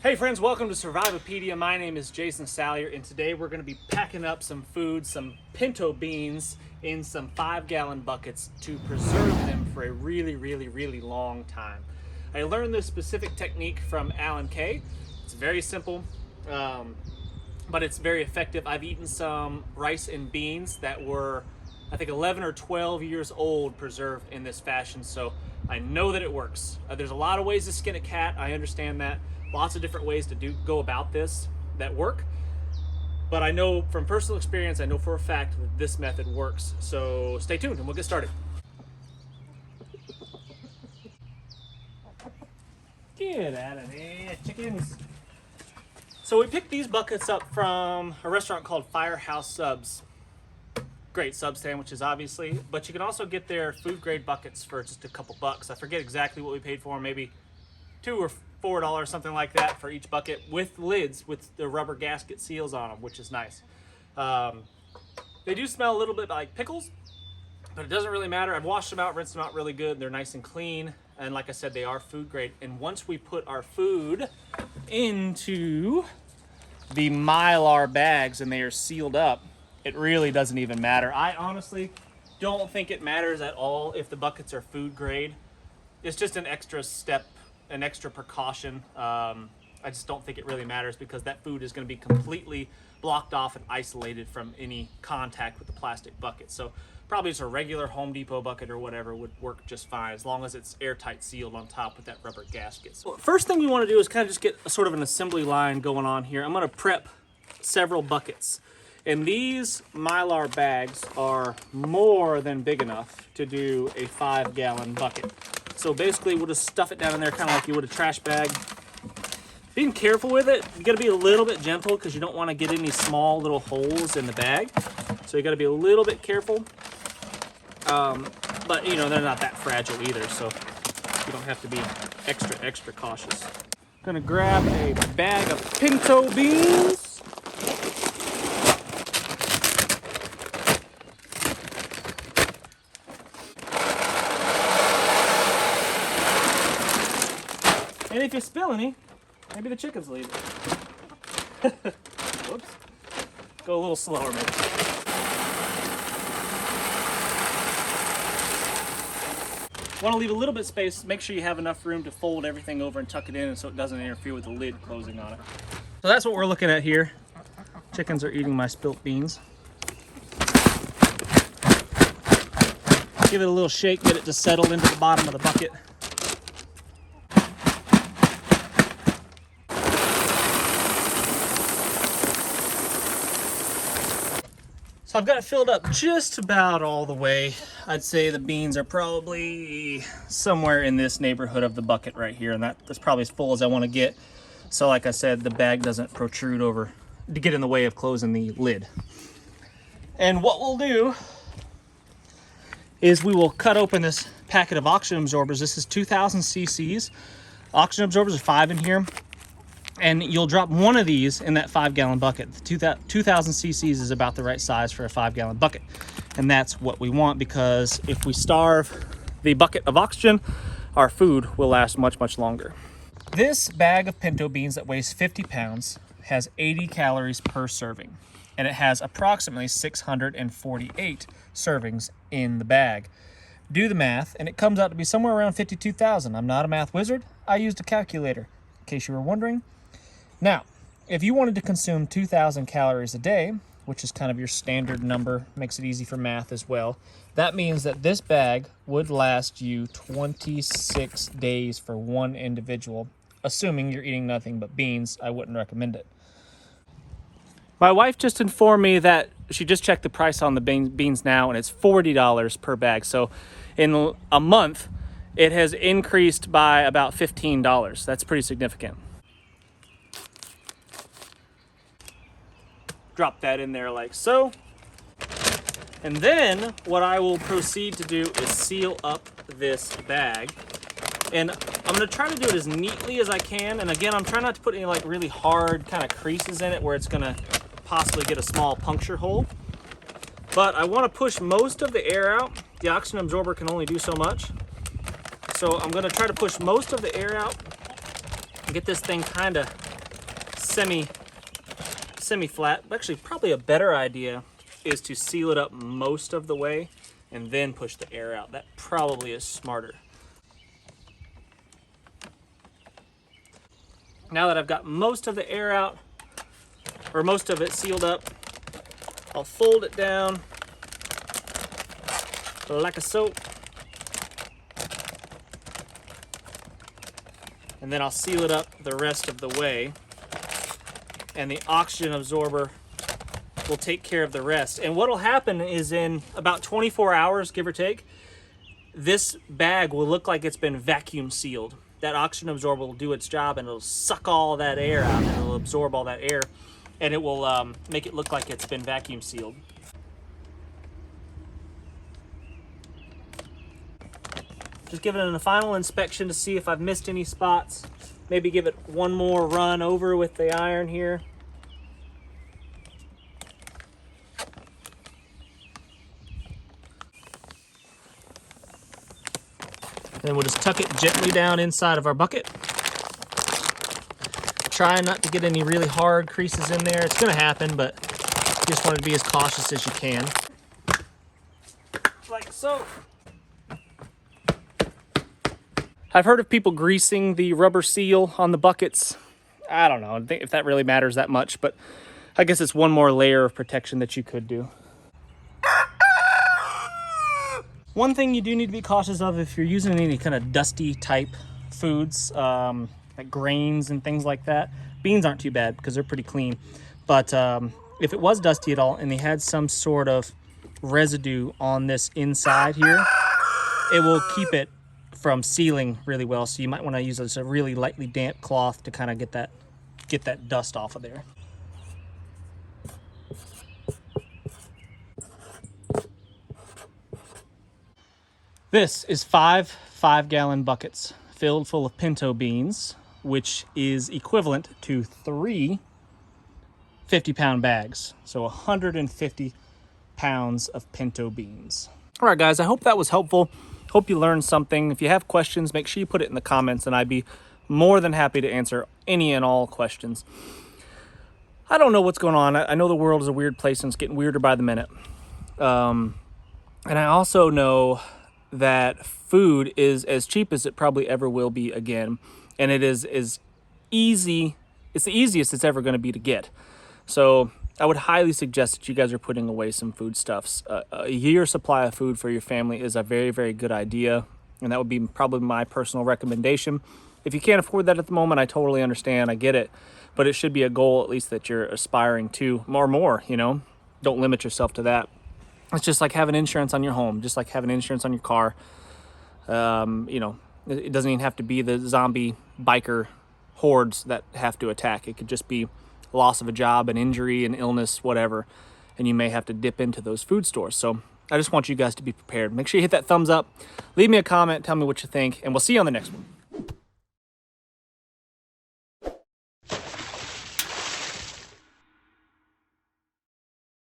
Hey friends, welcome to Survivopedia. My name is Jason Salyer, and today we're going to be packing up some food, some pinto beans, in some 5-gallon buckets to preserve them for a really long time. I learned this specific technique from Alan Kay. It's very simple, but it's very effective. I've eaten some rice and beans that were, I think, 11 or 12 years old preserved in this fashion, so I know that it works. There's a lot of ways to skin a cat, I understand that. Lots of different ways to go about this that work, but I know from personal experience, I know for a fact that this method works. So stay tuned and we'll get started. Get out of there, chickens. So we picked these buckets up from a restaurant called Firehouse Subs. Great sub sandwiches, obviously, but you can also get their food grade buckets for just a couple bucks. I forget exactly what we paid for them, maybe $2 or $4, something like that, for each bucket, with lids with the rubber gasket seals on them, which is nice. They do smell a little bit like pickles, but it doesn't really matter. I've washed them out, rinsed them out really good. They're nice and clean, and like I said, they are food grade. And once we put our food into the Mylar bags and they are sealed up, it really doesn't even matter. I honestly don't think it matters at all if the buckets are food grade. It's just an extra step, an extra precaution. I just don't think it really matters because that food is going to be completely blocked off and isolated from any contact with the plastic bucket. So probably just a regular Home Depot bucket or whatever would work just fine, as long as it's airtight sealed on top with that rubber gasket. So first thing we want to do is kind of just get a sort of an assembly line going on here. I'm going to prep several buckets. And these Mylar bags are more than big enough to do a 5-gallon bucket. So basically we'll just stuff it down in there kind of like you would a trash bag. Being careful with it, you gotta be a little bit gentle because you don't want to get any small little holes in the bag. So you gotta be a little bit careful. But you know, they're not that fragile either, so you don't have to be extra cautious. Gonna grab a bag of pinto beans. And if you spill any, maybe the chickens leave it. Whoops. Go a little slower, maybe. Want to leave a little bit of space. Make sure you have enough room to fold everything over and tuck it in, and so it doesn't interfere with the lid closing on it. So that's what we're looking at here. Chickens are eating my spilt beans. Give it a little shake, get it to settle into the bottom of the bucket. So I've got it filled up just about all the way. I'd say the beans are probably somewhere in this neighborhood of the bucket right here, and that's probably as full as I want to get. So like I said, the bag doesn't protrude over to get in the way of closing the lid. And what we'll do is we will cut open this packet of oxygen absorbers. This is 2,000 cc's. Oxygen absorbers are 5 in here. And you'll drop one of these in that 5-gallon bucket. 2,000 cc's is about the right size for a 5-gallon bucket. And that's what we want, because if we starve the bucket of oxygen, our food will last much longer. This bag of pinto beans that weighs 50 pounds has 80 calories per serving. And it has approximately 648 servings in the bag. Do the math, and it comes out to be somewhere around 52,000. I'm not a math wizard. I used a calculator, in case you were wondering. Now, if you wanted to consume 2,000 calories a day, which is kind of your standard number, makes it easy for math as well, that means that this bag would last you 26 days for one individual, assuming you're eating nothing but beans. I wouldn't recommend it. My wife just informed me that she just checked the price on the beans now, and it's $40 per bag. So in a month, it has increased by about $15. That's pretty significant. Drop that in there like so. And then what I will proceed to do is seal up this bag. And I'm gonna try to do it as neatly as I can. And again, I'm trying not to put any like really hard kind of creases in it where it's gonna possibly get a small puncture hole. But I wanna push most of the air out. The oxygen absorber can only do so much. So I'm gonna try to push most of the air out and get this thing kind of semi-flat. Actually, probably a better idea is to seal it up most of the way and then push the air out. That probably is smarter. Now that I've got most of the air out, or most of it sealed up, I'll fold it down like a soap. And then I'll seal it up the rest of the way. And the oxygen absorber will take care of the rest. And what'll happen is in about 24 hours, give or take, this bag will look like it's been vacuum sealed. That oxygen absorber will do its job and it'll suck all that air out and it'll absorb all that air and it will make it look like it's been vacuum sealed. Just giving it a final inspection to see if I've missed any spots. Maybe give it one more run over with the iron here. Then we'll just tuck it gently down inside of our bucket. Try not to get any really hard creases in there. It's gonna happen, but you just want to be as cautious as you can. Like so. I've heard of people greasing the rubber seal on the buckets. I don't know if that really matters that much, but I guess it's one more layer of protection that you could do. One thing you do need to be cautious of if you're using any kind of dusty type foods, like grains and things like that. Beans aren't too bad because they're pretty clean. But if it was dusty at all and they had some sort of residue on this inside here, it will keep it from sealing really well. So you might want to use a really lightly damp cloth to kind of get that dust off of there. This is 5 5-gallon buckets filled full of pinto beans, which is equivalent to 3 50-pound bags. So 150 pounds of pinto beans. All right, guys, I hope that was helpful. Hope you learned something. If you have questions, make sure you put it in the comments and I'd be more than happy to answer any and all questions. I don't know what's going on. I know the world is a weird place and it's getting weirder by the minute. And I also know that food is as cheap as it probably ever will be again. And it is as easy, it's the easiest it's ever going to be to get. So I would highly suggest that you guys are putting away some foodstuffs. A year supply of food for your family is a very, very good idea. And that would be probably my personal recommendation. If you can't afford that at the moment, I totally understand. I get it. But it should be a goal at least that you're aspiring to more, you know. Don't limit yourself to that. It's just like having insurance on your home, just like having insurance on your car. You know, it doesn't even have to be the zombie biker hordes that have to attack. It could just be loss of a job, an injury, an illness, whatever. And you may have to dip into those food stores. So I just want you guys to be prepared. Make sure you hit that thumbs up. Leave me a comment. Tell me what you think. And we'll see you on the next one.